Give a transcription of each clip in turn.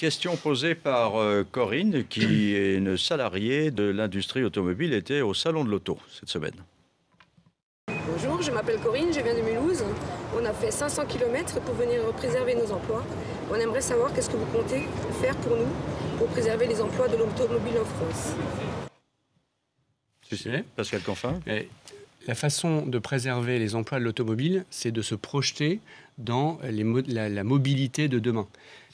Question posée par Corinne, qui est une salariée de l'industrie automobile, était au Salon de l'Auto cette semaine. Bonjour, je m'appelle Corinne, je viens de Mulhouse. On a fait 500 km pour venir préserver nos emplois. On aimerait savoir qu'est-ce que vous comptez faire pour nous, pour préserver les emplois de l'automobile en France. Tu sais, Pascal Canfin. La façon de préserver les emplois de l'automobile, c'est de se projeter dans la mobilité de demain.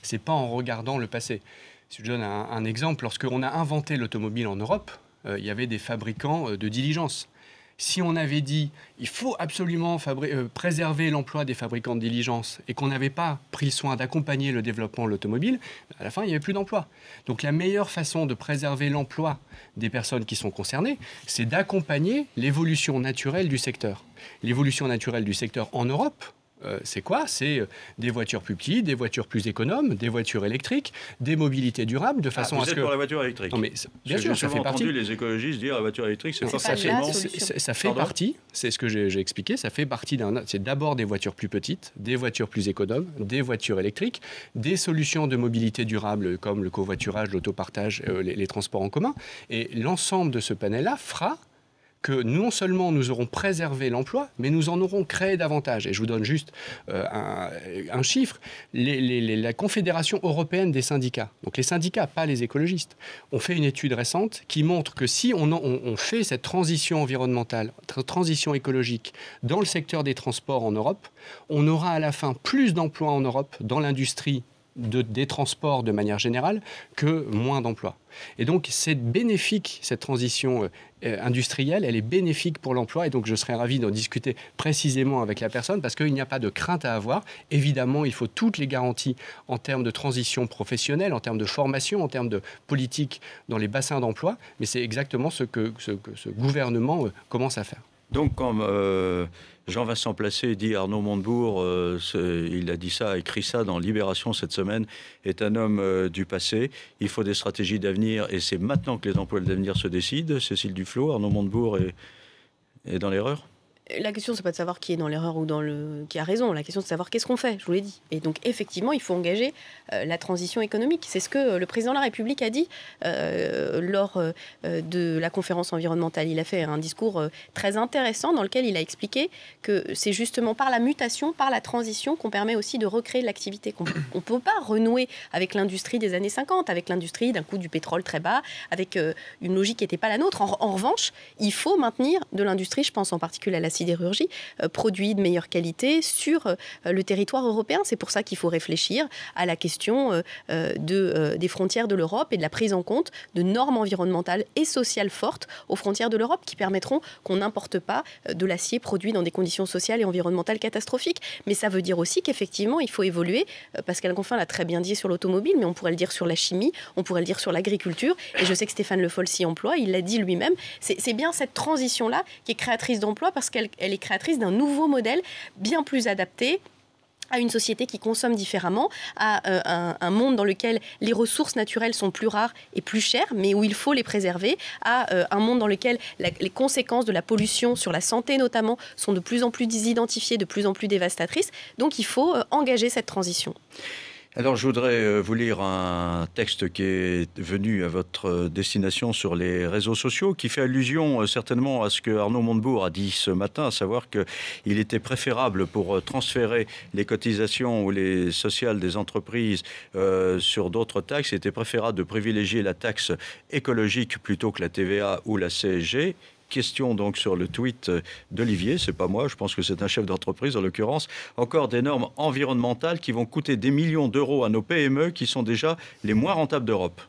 Ce n'est pas en regardant le passé. Si je donne un exemple, lorsqu'on a inventé l'automobile en Europe, il y avait des fabricants de diligences. Si on avait dit il faut absolument préserver l'emploi des fabricants de diligences et qu'on n'avait pas pris soin d'accompagner le développement de l'automobile, à la fin, il n'y avait plus d'emploi. Donc la meilleure façon de préserver l'emploi des personnes qui sont concernées, c'est d'accompagner l'évolution naturelle du secteur. L'évolution naturelle du secteur en Europe, c'est quoi? C'est des voitures plus petites, des voitures plus économes, des voitures électriques, des mobilités durables, de façon à ce que... Vous êtes pour la voiture électrique? Non, mais bien sûr, ça fait partie. J'ai entendu les écologistes dire la voiture électrique, c'est pas forcément... Ça fait partie, c'est ce que j'ai expliqué, ça fait partie c'est d'abord des voitures plus petites, des voitures plus économes, des voitures électriques, des solutions de mobilité durable comme le covoiturage, l'autopartage, les transports en commun. Et l'ensemble de ce panel-là fera que non seulement nous aurons préservé l'emploi, mais nous en aurons créé davantage. Et je vous donne juste un chiffre. La Confédération européenne des syndicats, donc les syndicats, pas les écologistes, ont fait une étude récente qui montre que si on fait cette transition environnementale, transition écologique dans le secteur des transports en Europe, on aura à la fin plus d'emplois en Europe dans l'industrie des transports de manière générale que moins d'emplois. Et donc c'est bénéfique, cette transition industrielle, elle est bénéfique pour l'emploi et donc je serais ravi d'en discuter précisément avec la personne parce qu'il n'y a pas de crainte à avoir. Évidemment, il faut toutes les garanties en termes de transition professionnelle, en termes de formation, en termes de politique dans les bassins d'emploi, mais c'est exactement ce que ce gouvernement commence à faire. Donc, comme Jean-Vincent Placé dit, Arnaud Montebourg, il a dit ça, écrit ça dans Libération cette semaine, est un homme du passé. Il faut des stratégies d'avenir et c'est maintenant que les emplois d'avenir se décident. Cécile Duflot, Arnaud Montebourg est dans l'erreur? La question, c'est pas de savoir qui est dans l'erreur ou qui a raison. La question, c'est de savoir qu'est-ce qu'on fait, je vous l'ai dit. Et donc, effectivement, il faut engager la transition économique. C'est ce que le président de la République a dit lors de la conférence environnementale. Il a fait un discours très intéressant dans lequel il a expliqué que c'est justement par la mutation, par la transition qu'on permet aussi de recréer de l'activité. On ne peut pas renouer avec l'industrie des années 50, avec l'industrie d'un coût du pétrole très bas, avec une logique qui n'était pas la nôtre. En revanche, il faut maintenir de l'industrie, je pense en particulier à la sidérurgie, produits de meilleure qualité sur le territoire européen. C'est pour ça qu'il faut réfléchir à la question des frontières de l'Europe et de la prise en compte de normes environnementales et sociales fortes aux frontières de l'Europe qui permettront qu'on n'importe pas de l'acier produit dans des conditions sociales et environnementales catastrophiques. Mais ça veut dire aussi qu'effectivement, il faut évoluer. Pascal Canfin l'a très bien dit sur l'automobile, mais on pourrait le dire sur la chimie, on pourrait le dire sur l'agriculture. Et je sais que Stéphane Le Foll s'y emploie, il l'a dit lui-même. C'est bien cette transition-là qui est créatrice d'emplois parce qu'elle est créatrice d'un nouveau modèle bien plus adapté à une société qui consomme différemment, à un monde dans lequel les ressources naturelles sont plus rares et plus chères, mais où il faut les préserver, à un monde dans lequel les conséquences de la pollution sur la santé notamment sont de plus en plus identifiées, de plus en plus dévastatrices. Donc il faut engager cette transition. Alors, je voudrais vous lire un texte qui est venu à votre destination sur les réseaux sociaux, qui fait allusion certainement à ce que Arnaud Montebourg a dit ce matin, à savoir qu'il était préférable pour transférer les cotisations ou les sociales des entreprises sur d'autres taxes, il était préférable de privilégier la taxe écologique plutôt que la TVA ou la CSG. Question donc sur le tweet d'Olivier, c'est pas moi, je pense que c'est un chef d'entreprise en l'occurrence. Encore des normes environnementales qui vont coûter des millions d'euros à nos PME qui sont déjà les moins rentables d'Europe.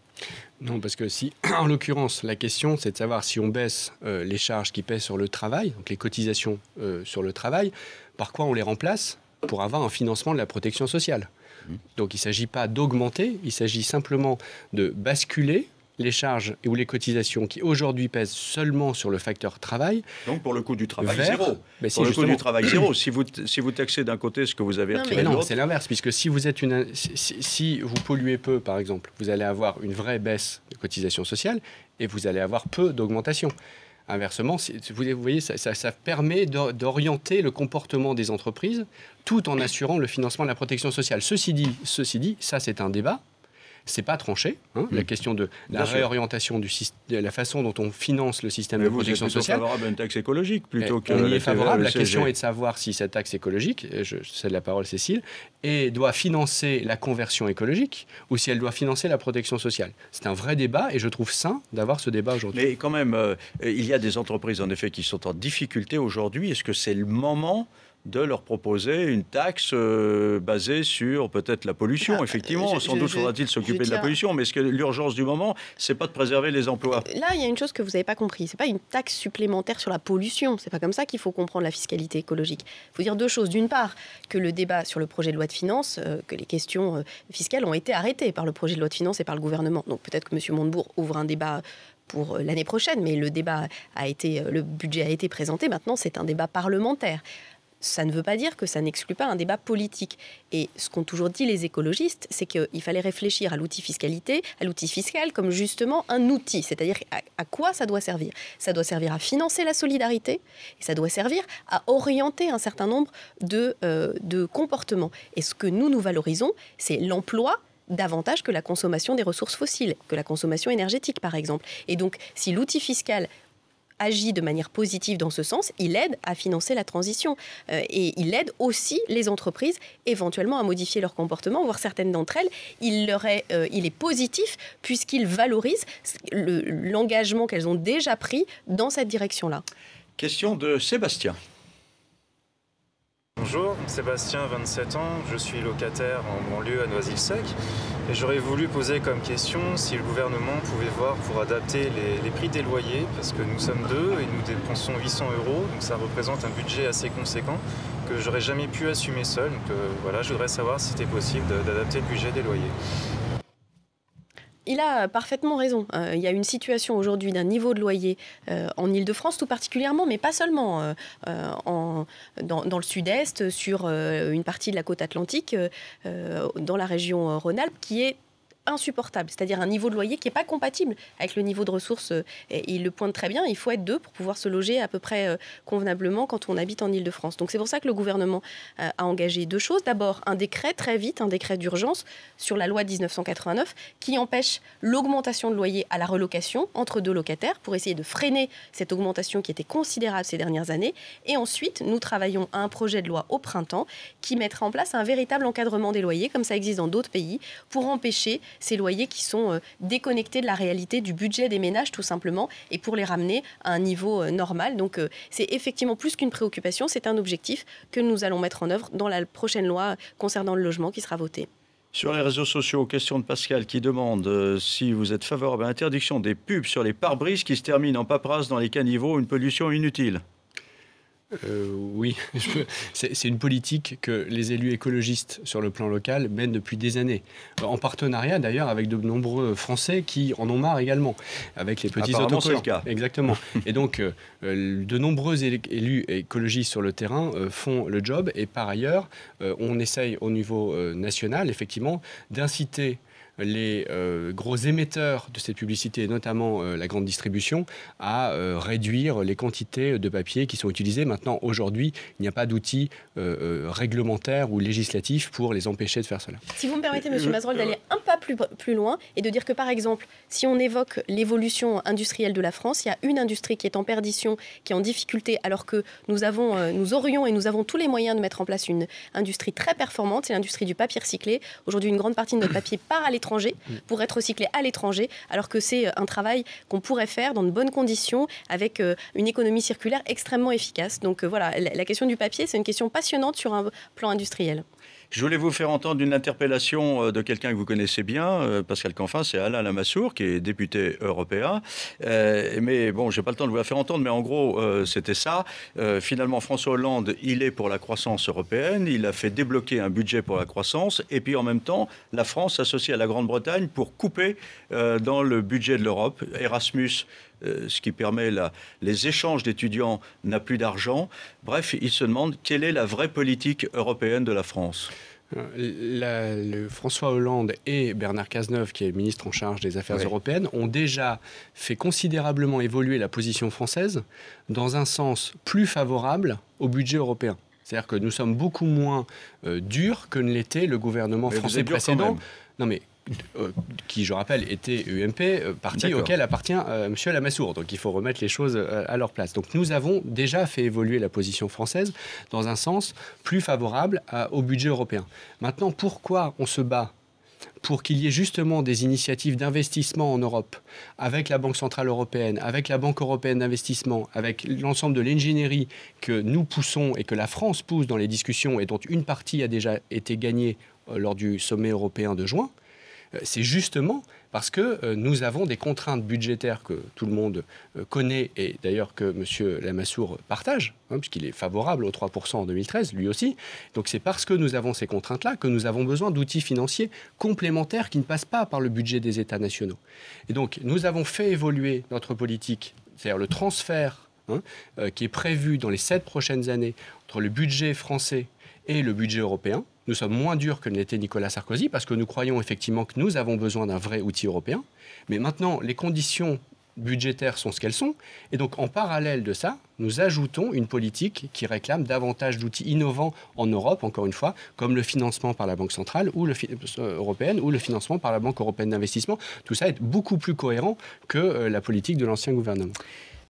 Non, parce que si, en l'occurrence, la question, c'est de savoir si on baisse les charges qui pèsent sur le travail, donc les cotisations sur le travail, par quoi on les remplace pour avoir un financement de la protection sociale. Donc il ne s'agit pas d'augmenter, il s'agit simplement de basculer les charges ou les cotisations qui aujourd'hui pèsent seulement sur le facteur travail. Donc pour le coût du travail zéro. Mais pour le coût du travail zéro, si vous taxez d'un côté ce que vous avez retiré de l'autre... Non, c'est l'inverse, puisque si vous polluez peu, par exemple, vous allez avoir une vraie baisse de cotisation sociale et vous allez avoir peu d'augmentation. Inversement, vous voyez, ça permet d'orienter le comportement des entreprises tout en assurant le financement de la protection sociale. Ceci dit, ça c'est un débat. c'est pas tranché. La question de la réorientation du système, la façon dont on finance le système de protection sociale. Vous êtes favorable à une taxe écologique plutôt que... On y est favorable. La question est de savoir si cette taxe écologique, je cède la parole Cécile, doit financer la conversion écologique ou si elle doit financer la protection sociale. C'est un vrai débat et je trouve sain d'avoir ce débat aujourd'hui. Mais quand même, il y a des entreprises en effet qui sont en difficulté aujourd'hui. Est-ce que c'est le moment de leur proposer une taxe basée sur peut-être la pollution? Effectivement, sans doute faudra-t-il s'occuper de la pollution, mais est-ce que l'urgence du moment, c'est pas de préserver les emplois? Là, il y a une chose que vous n'avez pas compris. C'est pas une taxe supplémentaire sur la pollution. C'est pas comme ça qu'il faut comprendre la fiscalité écologique. Il faut dire deux choses. D'une part, que le débat sur le projet de loi de finances, que les questions fiscales ont été arrêtées par le projet de loi de finances et par le gouvernement. Donc peut-être que M. Montebourg ouvre un débat pour l'année prochaine, mais le budget a été présenté. Maintenant, c'est un débat parlementaire. Ça ne veut pas dire que ça n'exclut pas un débat politique. Et ce qu'ont toujours dit les écologistes, c'est qu'il fallait réfléchir à l'outil fiscal comme justement un outil. C'est-à-dire à quoi ça doit servir. Ça doit servir à financer la solidarité et ça doit servir à orienter un certain nombre de comportements. Et ce que nous valorisons, c'est l'emploi davantage que la consommation des ressources fossiles, que la consommation énergétique par exemple. Et donc si l'outil fiscal agit de manière positive dans ce sens, il aide à financer la transition. Et il aide aussi les entreprises éventuellement à modifier leur comportement, voire certaines d'entre elles, il est positif puisqu'il valorise l'engagement qu'elles ont déjà pris dans cette direction-là. Question de Sébastien. Bonjour, Sébastien, 27 ans, je suis locataire en banlieue à Noisy-le-Sec et j'aurais voulu poser comme question si le gouvernement pouvait voir pour adapter les prix des loyers parce que nous sommes deux et nous dépensons 800 €, donc ça représente un budget assez conséquent que j'aurais jamais pu assumer seul. Donc voilà, je voudrais savoir si c'était possible d'adapter le budget des loyers. Il a parfaitement raison. Il y a une situation aujourd'hui d'un niveau de loyer en Île-de-France tout particulièrement, mais pas seulement dans le sud-est, sur une partie de la côte atlantique, dans la région Rhône-Alpes, qui est insupportable, c'est-à-dire un niveau de loyer qui n'est pas compatible avec le niveau de ressources. Et il le pointe très bien, il faut être deux pour pouvoir se loger à peu près convenablement quand on habite en Île-de-France. Donc c'est pour ça que le gouvernement a engagé deux choses. D'abord, un décret, très vite, un décret d'urgence sur la loi de 1989 qui empêche l'augmentation de loyer à la relocation entre deux locataires pour essayer de freiner cette augmentation qui était considérable ces dernières années. Et ensuite, nous travaillons à un projet de loi au printemps qui mettra en place un véritable encadrement des loyers, comme ça existe dans d'autres pays, pour empêcher ces loyers qui sont déconnectés de la réalité du budget des ménages tout simplement et pour les ramener à un niveau normal. Donc c'est effectivement plus qu'une préoccupation, c'est un objectif que nous allons mettre en œuvre dans la prochaine loi concernant le logement qui sera votée. Sur les réseaux sociaux, question de Pascal qui demande si vous êtes favorable à l'interdiction des pubs sur les pare-brises qui se terminent en paperasse dans les caniveaux, une pollution inutile. Oui, c'est une politique que les élus écologistes sur le plan local mènent depuis des années. En partenariat d'ailleurs avec de nombreux Français qui en ont marre également, avec les petits autocollants. C'est le cas. Exactement. Et donc, de nombreux élus écologistes sur le terrain font le job. Et par ailleurs, on essaye au niveau national, effectivement, d'inciter les gros émetteurs de cette publicité, et notamment la grande distribution, à réduire les quantités de papier qui sont utilisées. Maintenant, aujourd'hui, il n'y a pas d'outils réglementaires ou législatifs pour les empêcher de faire cela. Si vous me permettez, M. Mazerolle, d'aller un pas plus loin et de dire que, par exemple, si on évoque l'évolution industrielle de la France, il y a une industrie qui est en perdition, qui est en difficulté, alors que nous aurions et nous avons tous les moyens de mettre en place une industrie très performante, c'est l'industrie du papier recyclé. Aujourd'hui, une grande partie de notre papier part à l'étranger pour être recyclé à l'étranger, alors que c'est un travail qu'on pourrait faire dans de bonnes conditions, avec une économie circulaire extrêmement efficace. Donc voilà, la question du papier, c'est une question passionnante sur un plan industriel. Je voulais vous faire entendre une interpellation de quelqu'un que vous connaissez bien, Pascal Canfin, c'est Alain Lamassoure, qui est député européen. Mais bon, je n'ai pas le temps de vous la faire entendre, mais en gros, c'était ça. Finalement, François Hollande, il est pour la croissance européenne, il a fait débloquer un budget pour la croissance, et puis en même temps, la France s'associe à la Grande-Bretagne pour couper dans le budget de l'Europe. Erasmus, ce qui permet les échanges d'étudiants, n'a plus d'argent. Bref, il se demande quelle est la vraie politique européenne de la France. François Hollande et Bernard Cazeneuve, qui est le ministre en charge des Affaires européennes, ont déjà fait considérablement évoluer la position française dans un sens plus favorable au budget européen. C'est-à-dire que nous sommes beaucoup moins durs que ne l'était le gouvernement français précédent. Non mais qui, je rappelle, était UMP, parti auquel appartient M. Lamassoure. Donc il faut remettre les choses à leur place. Donc nous avons déjà fait évoluer la position française dans un sens plus favorable au budget européen. Maintenant, pourquoi on se bat pour qu'il y ait justement des initiatives d'investissement en Europe, avec la Banque Centrale Européenne, avec la Banque Européenne d'Investissement, avec l'ensemble de l'ingénierie que nous poussons et que la France pousse dans les discussions et dont une partie a déjà été gagnée lors du sommet européen de juin, c'est justement parce que nous avons des contraintes budgétaires que tout le monde connaît et d'ailleurs que M. Lamassoure partage, puisqu'il est favorable aux 3% en 2013, lui aussi. Donc c'est parce que nous avons ces contraintes-là que nous avons besoin d'outils financiers complémentaires qui ne passent pas par le budget des États nationaux. Et donc nous avons fait évoluer notre politique, c'est-à-dire le transfert qui est prévu dans les 7 prochaines années entre le budget français et le budget européen. Nous sommes moins durs que ne l'était Nicolas Sarkozy parce que nous croyons effectivement que nous avons besoin d'un vrai outil européen. Mais maintenant, les conditions budgétaires sont ce qu'elles sont. Et donc, en parallèle de ça, nous ajoutons une politique qui réclame davantage d'outils innovants en Europe, encore une fois, comme le financement par la Banque centrale ou européenne ou le financement par la Banque européenne d'investissement. Tout ça est beaucoup plus cohérent que la politique de l'ancien gouvernement.